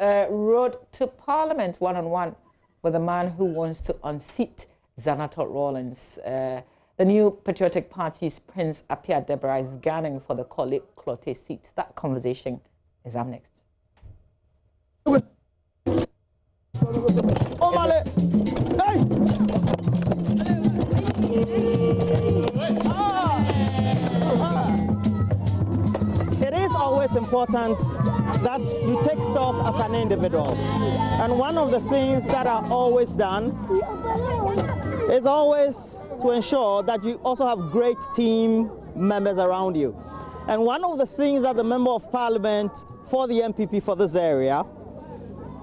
Road to Parliament one-on-one with a man who wants to unseat Zanetor Rawlings. The new Patriotic Party's Prince Appiah Deborah is gunning for the Klottey-Korle seat. That conversation is up next. It is always important that you take stock as an individual. And one of the things that are always done is always to ensure that you also have great team members around you. And one of the things that the Member of Parliament for the MPP for this area,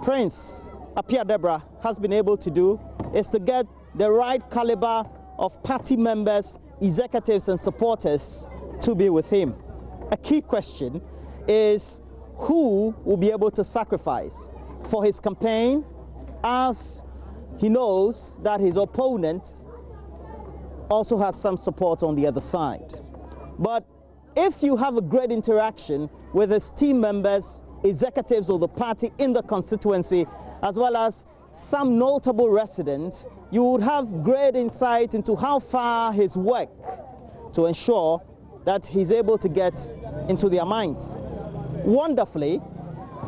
Prince Appiah Deborah, has been able to do is to get the right caliber of party members, executives and supporters to be with him. A key question is who will be able to sacrifice for his campaign, as he knows that his opponent also has some support on the other side. But if you have a great interaction with his team members, executives of the party in the constituency, as well as some notable residents, you would have great insight into how far his work to ensure that he's able to get into their minds. Wonderfully,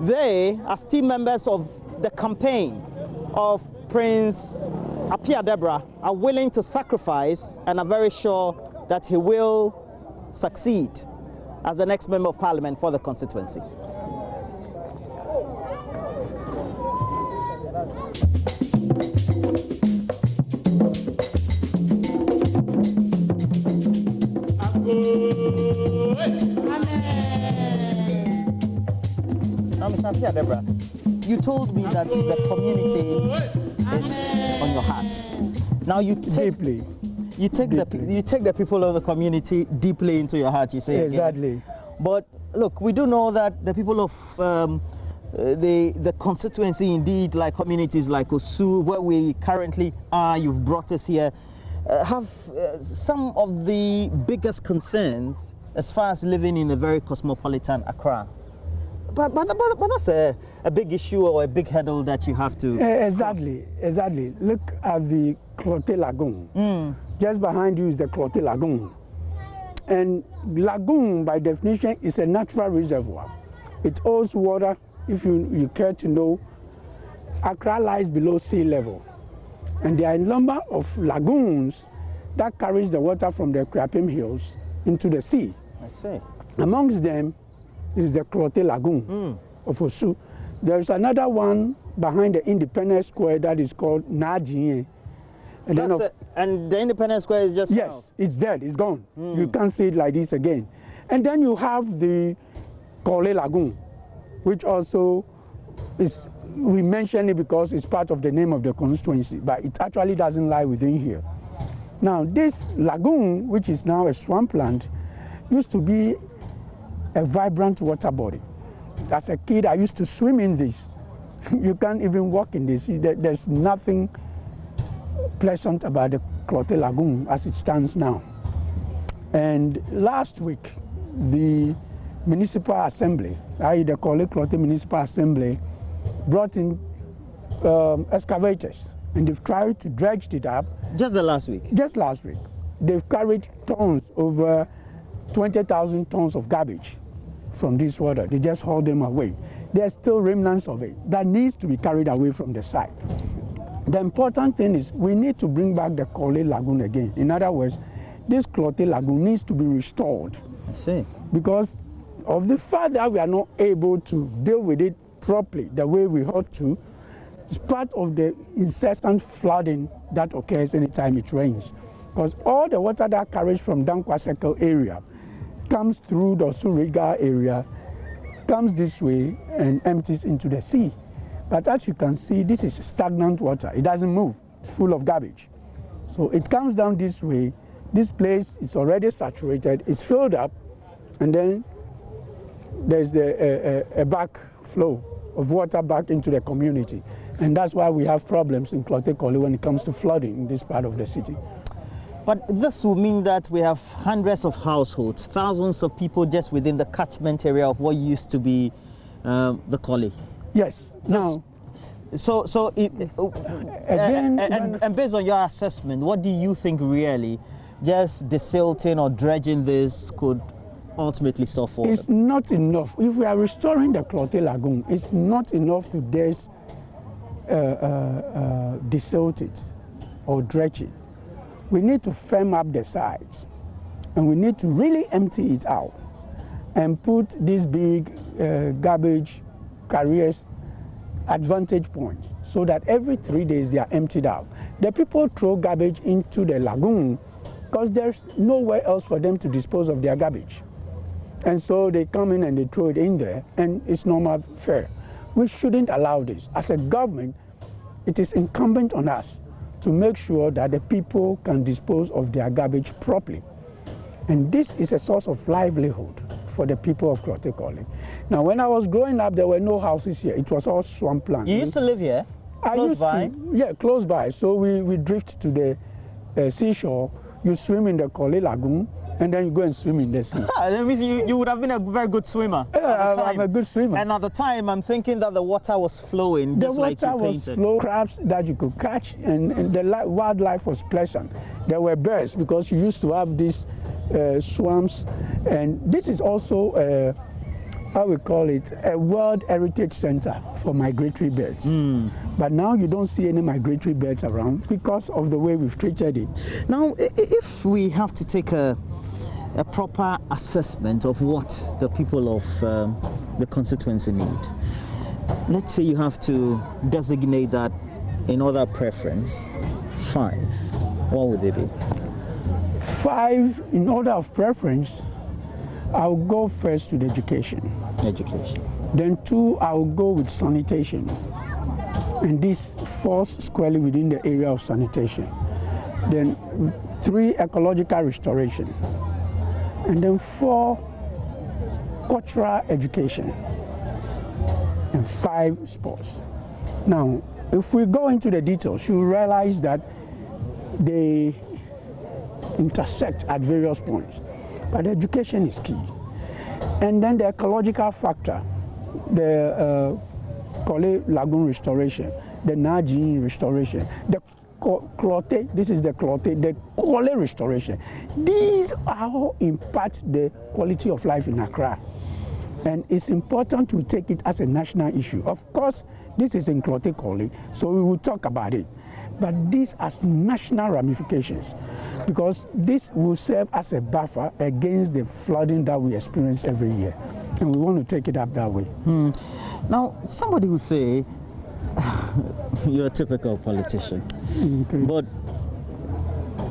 they, as team members of the campaign of Prince Appiah Deborah, are willing to sacrifice and are very sure that he will succeed as the next Member of Parliament for the constituency. Mr. Appiah Deborah, you told me that the community is on your heart. Now you take the people of the community deeply into your heart. You say exactly. Again. But look, we do know that the people of the constituency, indeed, like communities like Osu, where we currently are, you've brought us here, have some of the biggest concerns as far as living in a very cosmopolitan Accra. But that's a big issue or a big hurdle that you have to Exactly. Look at the Klottey Lagoon. Just behind you is the Klottey Lagoon. And lagoon, by definition, is a natural reservoir. It holds water. If you care to know, Accra lies below sea level. And there are a number of lagoons that carries the water from the Kwapim Hills into the sea. I see. Amongst them is the Klottey Lagoon of Osu. There's another one behind the Independence Square that is called Najinye. And the Independence Square is just yes, it's dead, it's gone. You can't see it like this again. And then you have the Korle Lagoon, which also is, we mention it because it's part of the name of the constituency, but it actually doesn't lie within here. Now, this lagoon, which is now a swampland, used to be a vibrant water body. As a kid, I used to swim in this. You can't even walk in this. There's nothing pleasant about the Klottey Lagoon as it stands now. And last week, the Municipal Assembly, i.e. the Klottey Municipal Assembly, brought in excavators, and they've tried to dredge it up. Just last week? Just last week. They've carried tons, over 20,000 tons of garbage from this water. They just haul them away. There's still remnants of it that needs to be carried away from the site. The important thing is we need to bring back the Korle Lagoon again. In other words, this Klottey Lagoon needs to be restored. I see. Because of the fact that we are not able to deal with it properly the way we ought to. It's part of the incessant flooding that occurs anytime it rains. Because all the water that carries from Dankwa Circle area comes through the Suriga area, comes this way and empties into the sea. But as you can see, this is stagnant water. It doesn't move. It's full of garbage. So it comes down this way. This place is already saturated. It's filled up. And then there's a back flow of water back into the community. And that's why we have problems in Klottey-Korle when it comes to flooding in this part of the city. But this will mean that we have hundreds of households, thousands of people just within the catchment area of what used to be the Korle. Yes. Now, again, and based on your assessment, what do you think really just desilting or dredging this could ultimately solve for? It's not enough. If we are restoring the Klottey Lagoon, it's not enough to just desilt it or dredge it. We need to firm up the sides, and we need to really empty it out and put these big garbage carriers advantage points so that every 3 days they are emptied out. The people throw garbage into the lagoon because there's nowhere else for them to dispose of their garbage. And so they come in and they throw it in there, and it's normal fare. We shouldn't allow this. As a government, it is incumbent on us to make sure that the people can dispose of their garbage properly. And this is a source of livelihood for the people of Klottey-Korle. Now, when I was growing up, there were no houses here. It was all swampland. You used to live here? Close by? Yeah, close by. So we drift to the seashore. You swim in the Korle Lagoon, and then you go and swim in the sea. That means you would have been a very good swimmer. Yeah, I'm a good swimmer. And at the time, I'm thinking that the water was flowing, just like you painted. The water was flowing, crabs that you could catch, and the wildlife was pleasant. There were birds because you used to have these swamps, and this is also how we call it, a World Heritage Center for migratory birds. But now you don't see any migratory birds around because of the way we've treated it. Now, if we have to take a proper assessment of what the people of the constituency need, let's say you have to designate that in order preference, 5, what would they be? 5 in order of preference. I'll go first with education. Education. Then 2, I'll go with sanitation. And this falls squarely within the area of sanitation. Then 3, ecological restoration. And then 4, cultural education. And 5, sports. Now, if we go into the details, you realize that they intersect at various points. But education is key. And then the ecological factor, the Korle Lagoon restoration, the Najin restoration, the Klottey, this is the Klottey, the Korle restoration. These all impact the quality of life in Accra. And it's important to take it as a national issue. Of course, this is in Klottey-Korle, so we will talk about it. But these has national ramifications, because this will serve as a buffer against the flooding that we experience every year. And we want to take it up that way. Now, somebody will say, you're a typical politician. Okay. But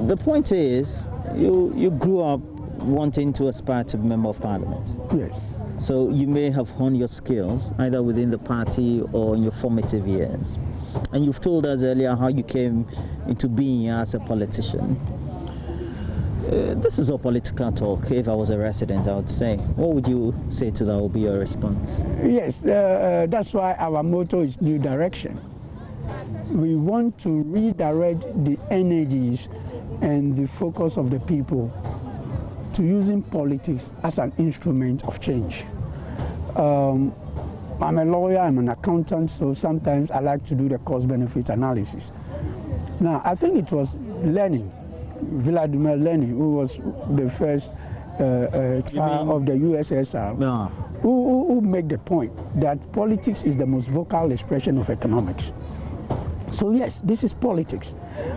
the point is, you grew up wanting to aspire to be Member of Parliament. Yes. So you may have honed your skills either within the party or in your formative years. And you've told us earlier how you came into being as a politician. This is all political talk. If I was a resident, I would say. What would you say to that? What would be your response? Yes, that's why our motto is New Direction. We want to redirect the energies and the focus of the people to using politics as an instrument of change. I'm a lawyer, I'm an accountant, so sometimes I like to do the cost-benefit analysis. Now, I think it was Lenin, Vladimir Lenin, who was the first child of the USSR, who made the point that politics is the most vocal expression of economics. So yes, this is politics,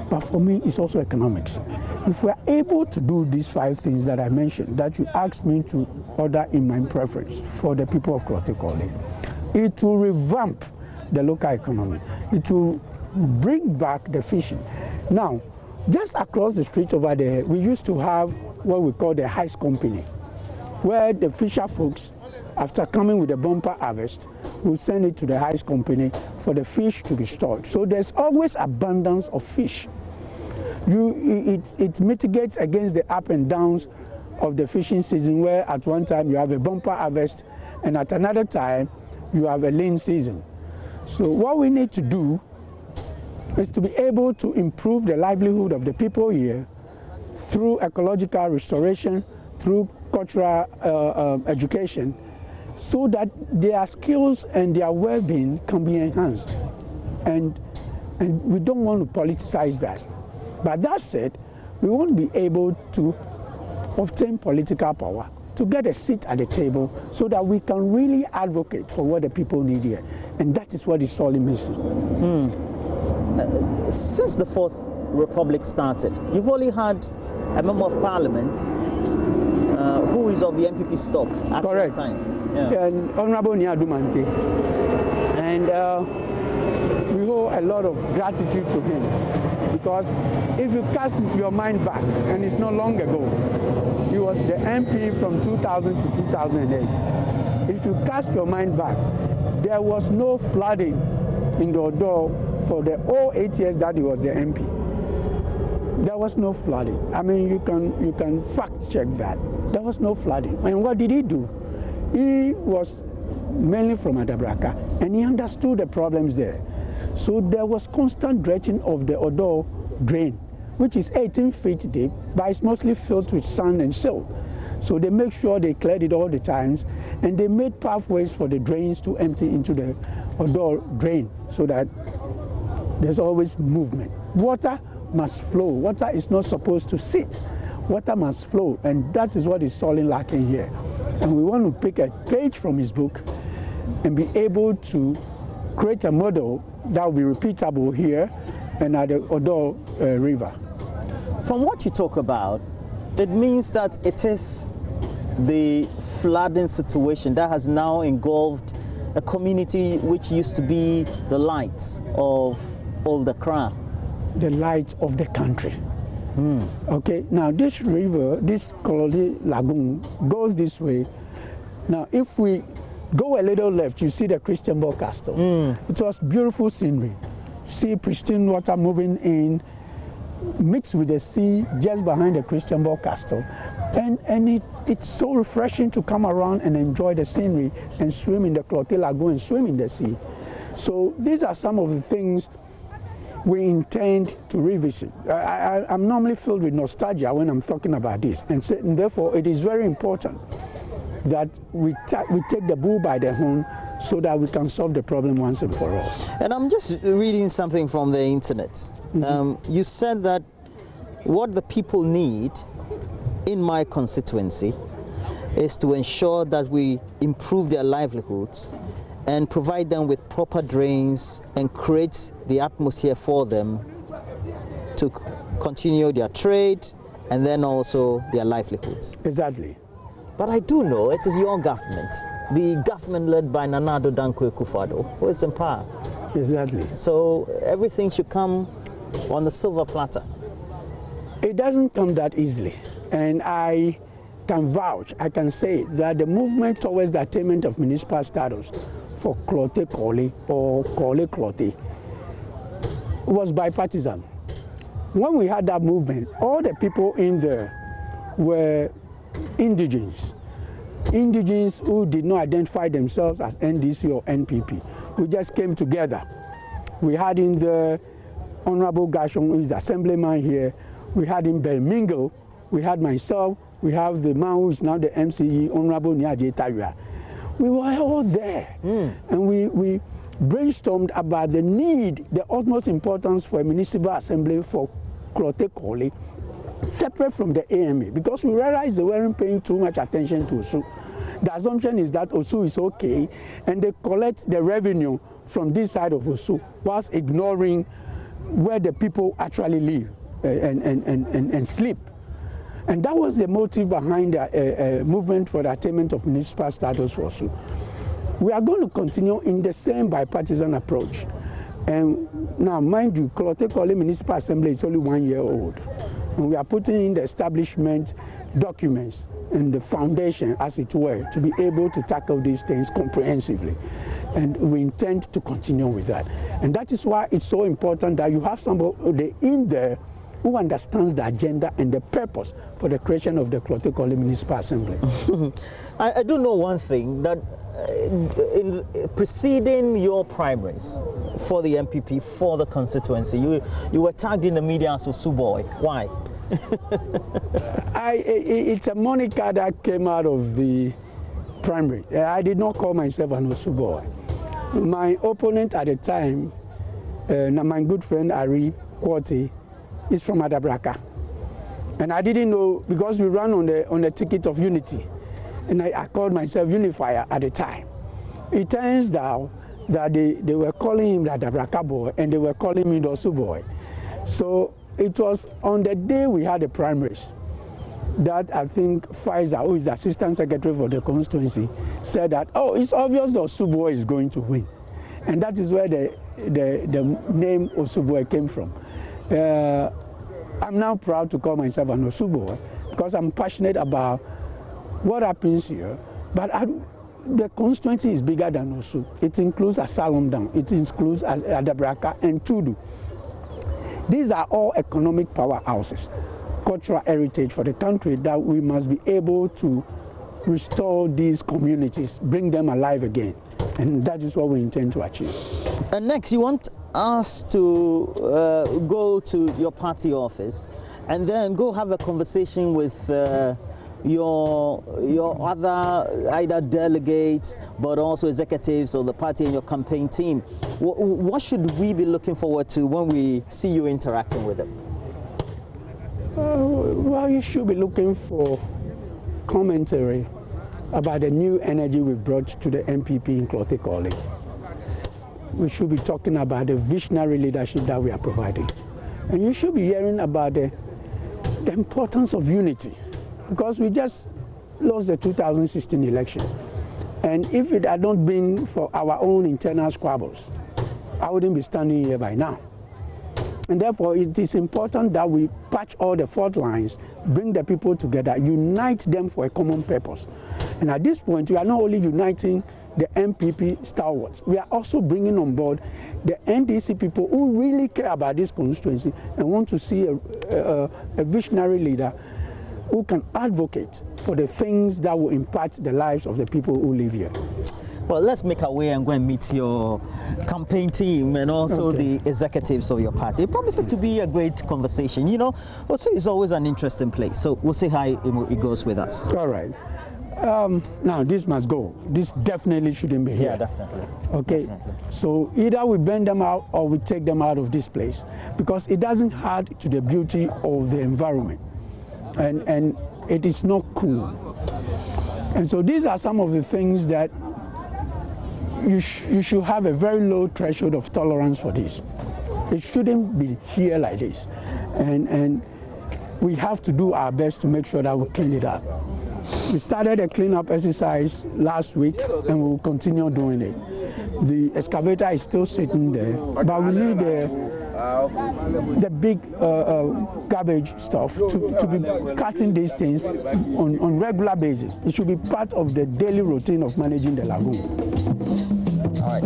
but for me, it's also economics. If we're able to do these 5 things that I mentioned, that you asked me to order in my preference for the people of Klottey-Korle, it will revamp the local economy. It will bring back the fishing. Now, just across the street over there, we used to have what we call the heist company, where the fisher folks, after coming with a bumper harvest, will send it to the heist company for the fish to be stored. So there's always abundance of fish. It mitigates against the up and downs of the fishing season, where at one time you have a bumper harvest and at another time you have a lean season. So what we need to do is to be able to improve the livelihood of the people here through ecological restoration, through cultural education, so that their skills and their well-being can be enhanced. And we don't want to politicize that. But that said, we won't be able to obtain political power to get a seat at the table so that we can really advocate for what the people need here. And that is what is sorely missing. Since the Fourth Republic started, you've only had a member of parliament who is of the MPP stock at the time. Yeah. And Honorable Nyadumante. And we owe a lot of gratitude to him, because if you cast your mind back, and it's not long ago, he was the MP from 2000 to 2008. If you cast your mind back, there was no flooding in the Odo for the all 8 years that he was the MP. There was no flooding. I mean, you can fact check that. There was no flooding. And what did he do? He was mainly from Adabraka, and he understood the problems there. So there was constant dredging of the Odo drain, which is 18 feet deep, but it's mostly filled with sand and silt. So they make sure they cleared it all the times, and they made pathways for the drains to empty into the Odo drain so that there's always movement. Water must flow. Water is not supposed to sit. Water must flow, and that is what is sorely lacking here. And we want to pick a page from his book and be able to create a model that will be repeatable here and at the Odo River. From what you talk about, it means that it is the flooding situation that has now engulfed a community which used to be the lights of Old Accra. The light of the country. Okay, now this river, this Klottey Lagoon, goes this way. Now, if we go a little left, you see the Christian Ball Castle. It was beautiful scenery. See pristine water moving in, mixed with the sea just behind the Christian Ball Castle. And it's so refreshing to come around and enjoy the scenery and swim in the Klottey Lagoon and swim in the sea. So these are some of the things we intend to revisit. I'm normally filled with nostalgia when I'm talking about this, and therefore it is very important that we take the bull by the horn so that we can solve the problem once and for all. And I'm just reading something from the internet. You said that what the people need in my constituency is to ensure that we improve their livelihoods and provide them with proper drains and create the atmosphere for them to continue their trade and then also their livelihoods. Exactly. But I do know it is your government, the government led by Nana Addo Dankwa Akufo-Addo, who is in power. Exactly. So everything should come on the silver platter. It doesn't come that easily. And I can vouch, I can say that the movement towards the attainment of municipal status for Klottey-Korle or Korle-Klottey was bipartisan. When we had that movement, all the people in there were indigenes who did not identify themselves as NDC or NPP. We just came together. We had in the Honorable Gashon, who is the assemblyman here. We had in Belmingo. We had myself. We have the man who is now the MCE, Honorable Nyaje Tawia. We were all there, and we brainstormed about the need, the utmost importance for a municipal assembly for Klottey-Korle, separate from the AMA, because we realized they weren't paying too much attention to Osu. The assumption is that Osu is okay, and they collect the revenue from this side of Osu, whilst ignoring where the people actually live and sleep. And that was the motive behind the movement for the attainment of municipal status for Osu. We are going to continue in the same bipartisan approach. And now, mind you, Klottey-Korle Municipal Assembly is only 1 year old. And we are putting in the establishment documents and the foundation, as it were, to be able to tackle these things comprehensively. And we intend to continue with that. And that is why it's so important that you have somebody in there who understands the agenda and the purpose for the creation of the Klottey-Korle Municipal Assembly. I do know one thing, that in preceding your primaries for the MPP, for the constituency, you were tagged in the media as Osu boy. Why? It's a moniker that came out of the primary. I did not call myself an Osu boy. My opponent at the time, my good friend Ari Klottey, is from Adabraka. And I didn't know, because we ran on the ticket of unity, and I called myself Unifier at the time. It turns out that they were calling him the Adabraka boy, and they were calling me the Osu boy. So it was on the day we had the primaries that I think Pfizer, who is the Assistant Secretary for the constituency, said that, oh, it's obvious the Osu boy is going to win. And that is where the name Osu boy came from. I'm now proud to call myself an Osu boy because I'm passionate about what happens here. But the constituency is bigger than Osu. It includes Asylum Down, it includes Adabraka and Tudu. These are all economic powerhouses, cultural heritage for the country that we must be able to restore these communities, bring them alive again. And that is what we intend to achieve. And next, you want us to go to your party office and then go have a conversation with your other either delegates but also executives of the party and your campaign team. What should we be looking forward to when we see you interacting with them? Well, you should be looking for commentary about the new energy we've brought to the MPP in Klottey-Korle. We should be talking about the visionary leadership that we are providing. And you should be hearing about the importance of unity, because we just lost the 2016 election. And if it had not been for our own internal squabbles, I wouldn't be standing here by now. And therefore, it is important that we patch all the fault lines, bring the people together, unite them for a common purpose. And at this point, we are not only uniting the MPP stalwarts, we are also bringing on board the NDC people who really care about this constituency and want to see a visionary leader who can advocate for the things that will impact the lives of the people who live here. Well, let's make our way and go and meet your campaign team and also the executives of your party. It promises to be a great conversation. You know, also it's always an interesting place. So we'll see how it goes with us. All right. Now this must go. This definitely shouldn't be here. Yeah, definitely. Okay. Definitely. So either we burn them out or we take them out of this place, because it doesn't add to the beauty of the environment, and it is not cool. And so these are some of the things that you should have a very low threshold of tolerance for this. It shouldn't be here like this, and we have to do our best to make sure that we clean it up. We started a cleanup exercise last week, and we will continue doing it. The excavator is still sitting there, but we need the big garbage stuff to be cutting these things on regular basis. It should be part of the daily routine of managing the lagoon. All right.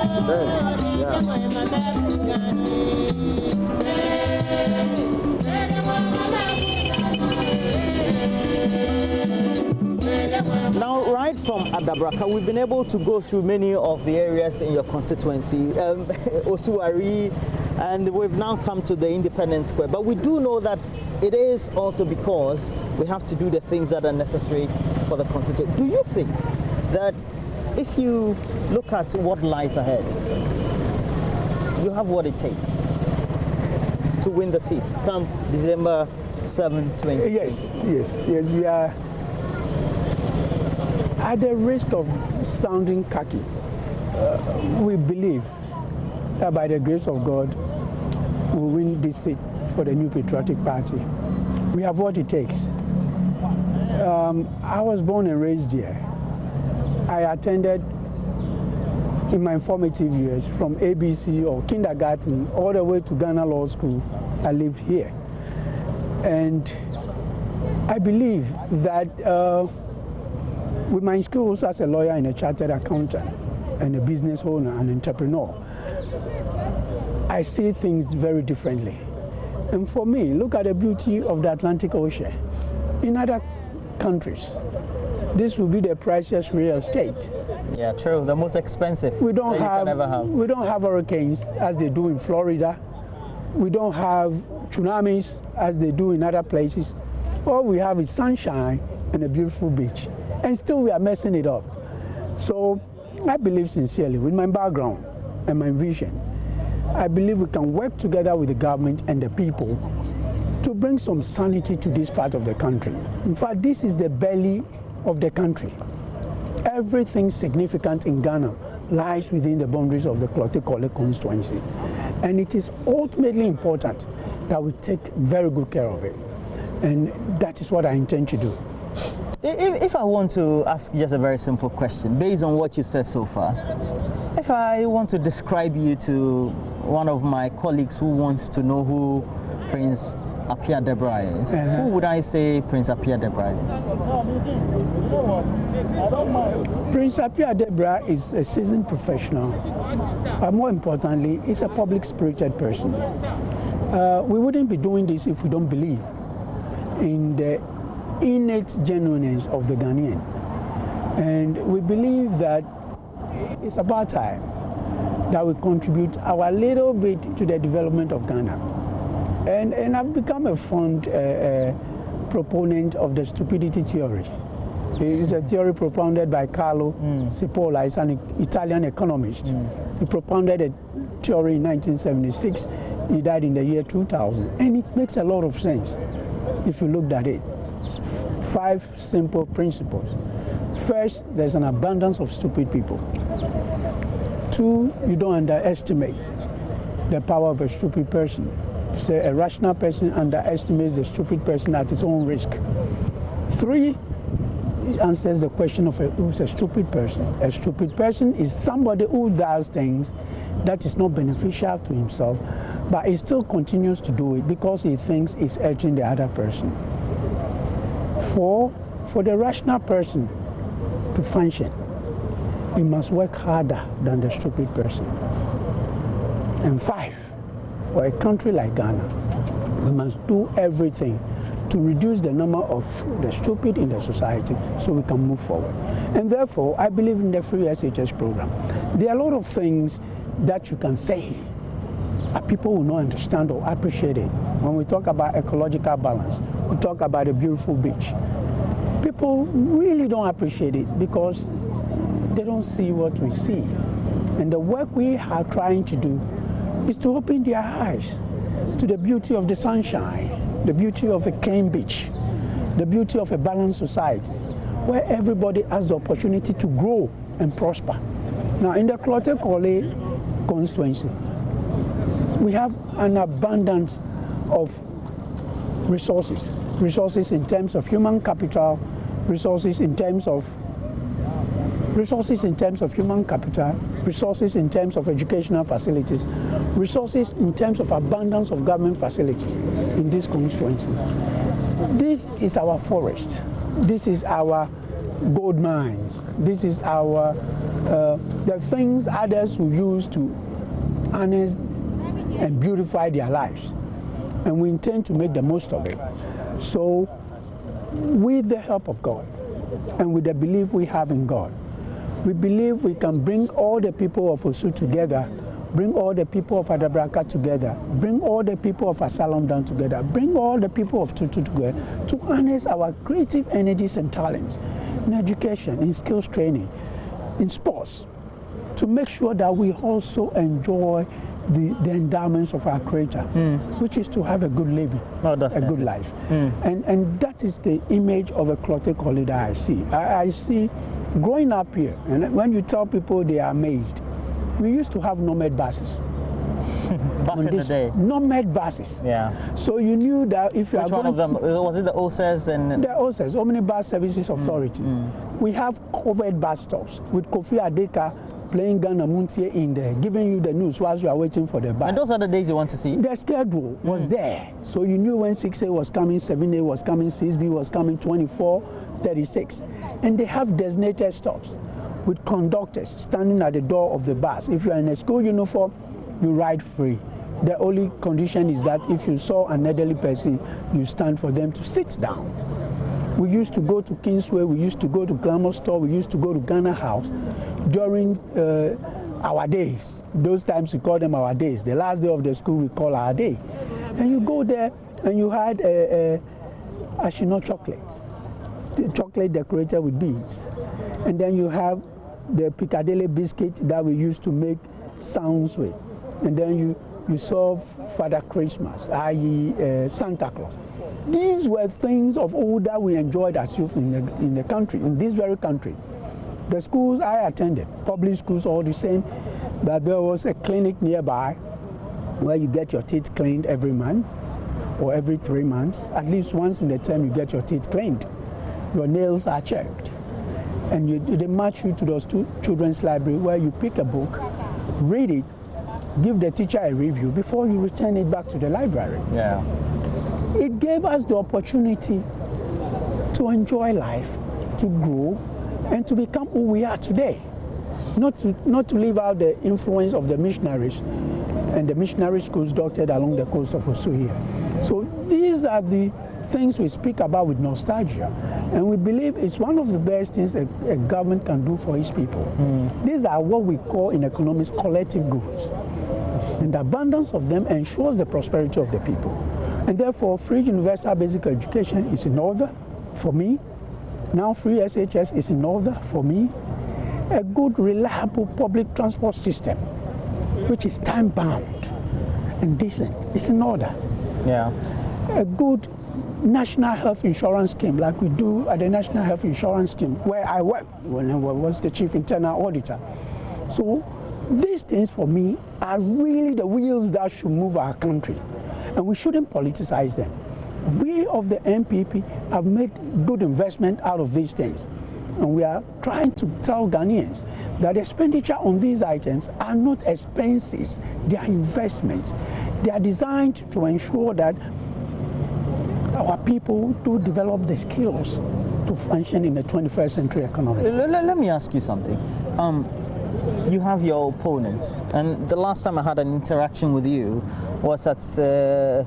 Amen. Now, right from Adabraka, we've been able to go through many of the areas in your constituency, Osuari, and we've now come to the Independence Square. But we do know that it is also because we have to do the things that are necessary for the constituency. Do you think that if you look at what lies ahead, you have what it takes to win the seats come December 7, 2020? Yes, we are. At the risk of sounding cocky, we believe that by the grace of God, we'll win this seat for the New Patriotic Party. We have what it takes. I was born and raised here. I attended in my formative years from ABC or kindergarten all the way to Ghana Law School. I lived here. And I believe that with my skills as a lawyer and a chartered accountant, and a business owner, an entrepreneur, I see things very differently. And for me, look at the beauty of the Atlantic Ocean. In other countries, this will be the priciest real estate. Yeah, true. The most expensive We don't that you can ever have. We don't have hurricanes as they do in Florida. We don't have tsunamis as they do in other places. All we have is sunshine and a beautiful beach. And still we are messing it up. So I believe sincerely, with my background and my vision, I believe we can work together with the government and the people to bring some sanity to this part of the country. In fact, this is the belly of the country. Everything significant in Ghana lies within the boundaries of the Klottey-Korle constituency. And it is ultimately important that we take very good care of it. And that is what I intend to do. If I want to ask just a very simple question, based on what you've said so far, if I want to describe you to one of my colleagues who wants to know who Prince Appiah Deborah is, who would I say Prince Appiah Deborah is? Prince Appiah Deborah is a seasoned professional, but more importantly, he's a public-spirited person. We wouldn't be doing this if we don't believe in the innate genuineness of the Ghanaian. And we believe that it's about time that we contribute our little bit to the development of Ghana. And I've become a fond proponent of the stupidity theory. It's a theory propounded by Carlo Cipolla. He's an Italian economist. He propounded a theory in 1976. He died in the year 2000. And it makes a lot of sense if you looked at it. 5 simple principles. First, there's an abundance of stupid people. 2, you don't underestimate the power of a stupid person. So a rational person underestimates the stupid person at his own risk. 3, it answers the question of who's a stupid person. A stupid person is somebody who does things that is not beneficial to himself, but he still continues to do it because he thinks it's hurting the other person. 4, for the rational person to function, he must work harder than the stupid person. And 5, for a country like Ghana, we must do everything to reduce the number of the stupid in the society so we can move forward. And therefore, I believe in the free SHS program. There are a lot of things that you can say, but people will not understand or appreciate it. When we talk about ecological balance, we talk about a beautiful beach. People really don't appreciate it because they don't see what we see. And the work we are trying to do is to open their eyes to the beauty of the sunshine, the beauty of a clean beach, the beauty of a balanced society, where everybody has the opportunity to grow and prosper. Now, in the Klottey-Korle constituency, we have an abundance of resources in terms of human capital, resources in terms of human capital, resources in terms of educational facilities, resources in terms of abundance of government facilities in this constituency. This is our forest. This is our gold mines. This is our the things others will use to harness and beautify their lives. And we intend to make the most of it. So, with the help of God and with the belief we have in God, we believe we can bring all the people of Osu together, bring all the people of Adabraka together, bring all the people of Asalam down together, bring all the people of Tutu together to harness our creative energies and talents in education, in skills training, in sports, to make sure that we also enjoy the endowments of our Creator, which is to have a good living, a good life. And that is the image of a Klottey-Korle that I see. I see growing up here, and when you tell people, they are amazed. We used to have nomad buses. Back in the day. Nomad buses. Yeah. So you knew that if you are going... Which one of them? Was it the OSES and... The OSES, Omnibus Services Authority. We have covered bus stops with Kofi Adeka playing Ghana Muntie in there, giving you the news whilst you are waiting for the bus. And those are the days you want to see? The schedule was there. So you knew when 6A was coming, 7A was coming, 6B was coming, 24, 36. And they have designated stops. with conductors standing at the door of the bus. If you're in a school uniform, you ride free. The only condition is that if you saw an elderly person, you stand for them to sit down. We used to go to Kingsway, we used to go to Glamour Store, we used to go to Ghana House during our days. Those times we call them our days. The last day of the school we call our day. And you go there and you had chocolates, the chocolate decorated with beads. And then you have the Piccadilly biscuit that we used to make sounds with. And then you saw Father Christmas, i.e. Santa Claus. These were things of old that we enjoyed as youth in the country, in this very country. The schools I attended, public schools all the same, but there was a clinic nearby where you get your teeth cleaned every month or every 3 months. At least once in a term you get your teeth cleaned. Your nails are checked. And they march you to those children's library where you pick a book, read it, give the teacher a review before you return it back to the library. Yeah. It gave us the opportunity to enjoy life, to grow, and to become who we are today. Not to leave out the influence of the missionaries and the missionary schools dotted along the coast of Osu here. So these are the things we speak about with nostalgia, and we believe it's one of the best things a government can do for its people. These are what we call in economics collective goods, and the abundance of them ensures the prosperity of the people. And therefore, free universal basic education is in order for me. Now free SHS is in order for me. A good, reliable public transport system, which is time-bound and decent, is in order. Yeah. A good national health insurance scheme, like we do at the National Health Insurance Scheme, where I worked when I was the chief internal auditor. So these things for me are really the wheels that should move our country, and we shouldn't politicize them. We of the NPP have made good investment out of these things, and we are trying to tell Ghanaians that expenditure on these items are not expenses, they are investments. They are designed to ensure that our people do develop the skills to function in the 21st century economy. Let me ask you something. You have your opponent, and the last time I had an interaction with you was at a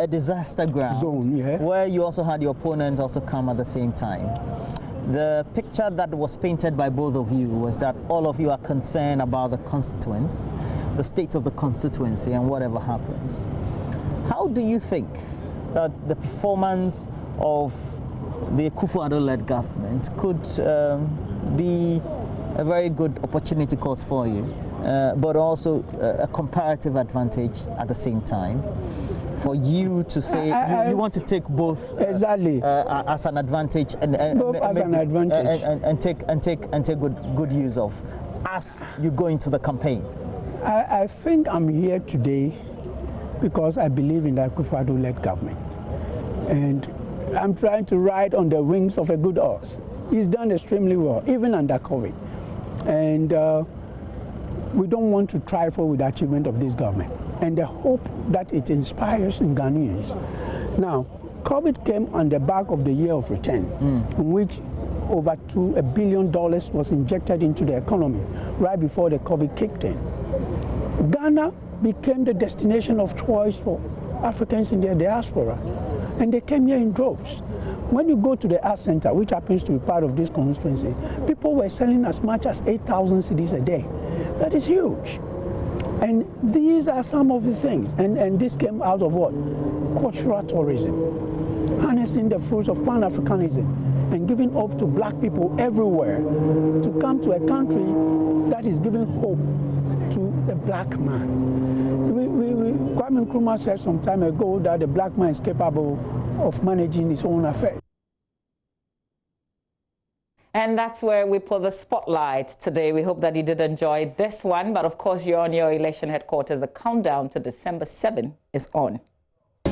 disaster ground zone, yeah, where you also had your opponent also come at the same time. The picture that was painted by both of you was that all of you are concerned about the constituents, the state of the constituency, and whatever happens. How do you think that the performance of the Akufo-Addo-led government could be a very good opportunity cost for you, but also a comparative advantage at the same time? For you to say you want to take both exactly as an advantage and take good use of as you go into the campaign. I think I'm here today because I believe in the Akufo-Addo-led government, and I'm trying to ride on the wings of a good horse. He's done extremely well, even under COVID, and we don't want to trifle with the achievement of this government and the hope that it inspires in Ghanaians. Now, COVID came on the back of the year of return, in which over $1 billion was injected into the economy right before the COVID kicked in. Ghana became the destination of choice for Africans in their diaspora, and they came here in droves. When you go to the Art Center, which happens to be part of this constituency, people were selling as much as 8,000 cedis a day. That is huge. And these are some of the things, and this came out of what? Cultural tourism, harnessing the fruits of Pan-Africanism and giving hope to black people everywhere to come to a country that is giving hope to the black man. Kwame Nkrumah said some time ago that the black man is capable of managing his own affairs. And that's where we put the spotlight today. We hope that you did enjoy this one. But of course, you're on your election headquarters. The countdown to December 7 is on.